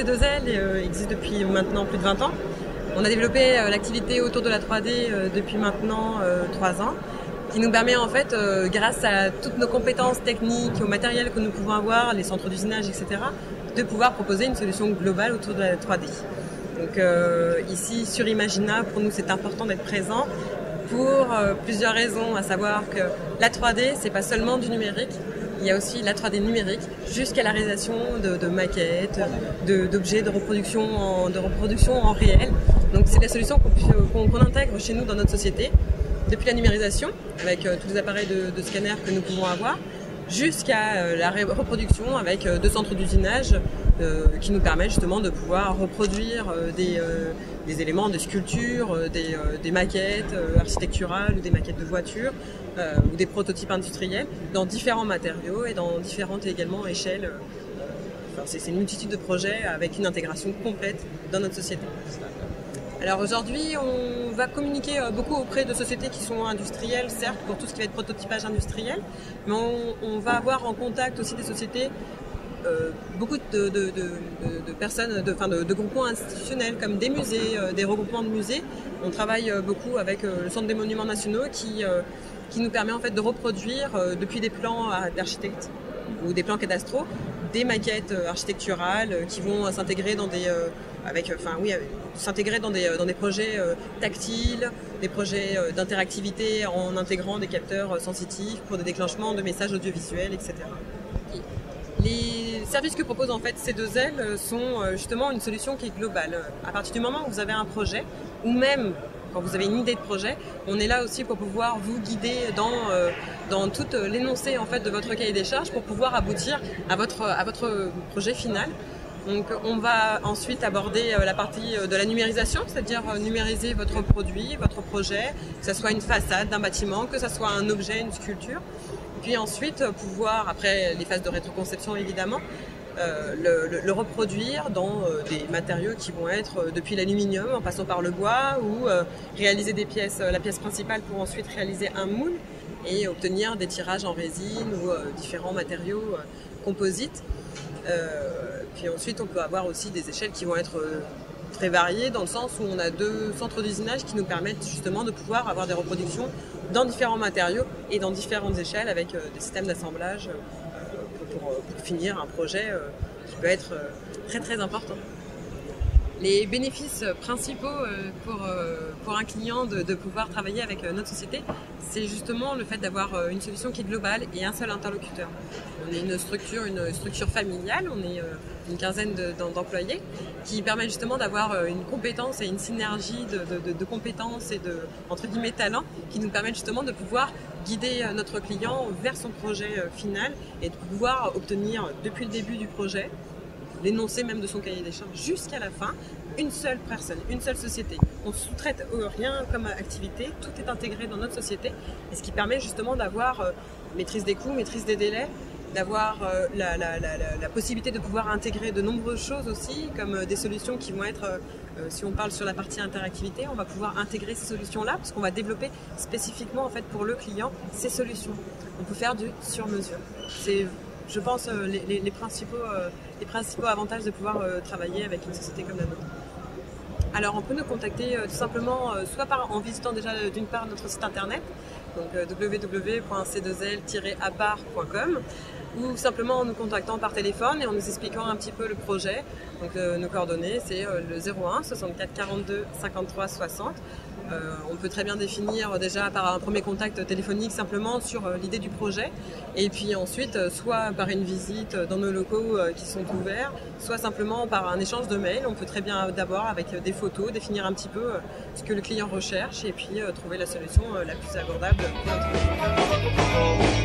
C2L existe depuis maintenant plus de 20 ans. On a développé l'activité autour de la 3D depuis maintenant 3 ans, qui nous permet en fait, grâce à toutes nos compétences techniques, au matériel que nous pouvons avoir, les centres d'usinage, etc., de pouvoir proposer une solution globale autour de la 3D. Donc ici, sur Imagina, pour nous, c'est important d'être présent pour plusieurs raisons, à savoir que la 3D, c'est pas seulement du numérique. Il y a aussi la 3D numérique jusqu'à la réalisation de maquettes, d'objets, de reproduction en réel. Donc c'est la solution qu'on intègre chez nous dans notre société, depuis la numérisation, avec tous les appareils de scanner que nous pouvons avoir, jusqu'à la reproduction avec 2 centres d'usinage qui nous permettent justement de pouvoir reproduire des éléments, des sculptures, des maquettes architecturales ou des maquettes de voitures ou des prototypes industriels dans différents matériaux et dans différentes également échelles. C'est une multitude de projets avec une intégration complète dans notre société. Alors aujourd'hui, on va communiquer beaucoup auprès de sociétés qui sont industrielles, certes, pour tout ce qui va être prototypage industriel, mais on va avoir en contact aussi des sociétés, beaucoup de personnes, de groupements institutionnels comme des musées, des regroupements de musées. On travaille beaucoup avec le Centre des Monuments Nationaux qui nous permet en fait de reproduire depuis des plans d'architectes ou des plans cadastraux, des maquettes architecturales qui vont s'intégrer dans des projets tactiles, des projets d'interactivité en intégrant des capteurs sensitifs pour des déclenchements de messages audiovisuels, etc. Les services que propose en fait C2L sont justement une solution qui est globale. À partir du moment où vous avez un projet, ou même quand vous avez une idée de projet, on est là aussi pour pouvoir vous guider dans tout l'énoncé en fait de votre cahier des charges pour pouvoir aboutir à votre projet final. Donc on va ensuite aborder la partie de la numérisation, c'est-à-dire numériser votre produit, votre projet, que ce soit une façade d'un bâtiment, que ce soit un objet, une sculpture. Puis ensuite pouvoir, après les phases de rétroconception évidemment, le reproduire dans des matériaux qui vont être depuis l'aluminium en passant par le bois ou réaliser la pièce principale pour ensuite réaliser un moule et obtenir des tirages en résine ou différents matériaux composites. Puis ensuite on peut avoir aussi des échelles qui vont être très variées dans le sens où on a 2 centres d'usinage qui nous permettent justement de pouvoir avoir des reproductions dans différents matériaux et dans différentes échelles avec des systèmes d'assemblage pour finir un projet qui peut être très très important. Les bénéfices principaux pour un client de pouvoir travailler avec notre société, c'est justement le fait d'avoir une solution qui est globale et un seul interlocuteur. On est une structure familiale, on est une quinzaine d'employés qui permet justement d'avoir une compétence et une synergie de compétences et de, entre guillemets, talents qui nous permettent justement de pouvoir guider notre client vers son projet final et de pouvoir obtenir depuis le début du projet, l'énoncé même de son cahier des charges jusqu'à la fin, une seule personne, une seule société. On ne sous-traite rien comme activité, tout est intégré dans notre société et ce qui permet justement d'avoir maîtrise des coûts, maîtrise des délais, d'avoir la possibilité de pouvoir intégrer de nombreuses choses aussi, comme des solutions qui vont être, si on parle sur la partie interactivité, on va pouvoir intégrer ces solutions-là parce qu'on va développer spécifiquement en fait pour le client ces solutions. On peut faire du sur-mesure. C'est, je pense, les principaux avantages de pouvoir travailler avec une société comme la nôtre. Alors on peut nous contacter tout simplement soit en visitant déjà d'une part notre site internet, donc www.c2l-apart.com, ou simplement en nous contactant par téléphone et en nous expliquant un petit peu le projet. Donc nos coordonnées, c'est le 01 64 42 53 60. On peut très bien définir déjà par un premier contact téléphonique simplement sur l'idée du projet et puis ensuite soit par une visite dans nos locaux qui sont ouverts, soit simplement par un échange de mails. On peut très bien d'abord avec des photos définir un petit peu ce que le client recherche et puis trouver la solution la plus abordable pour notre client.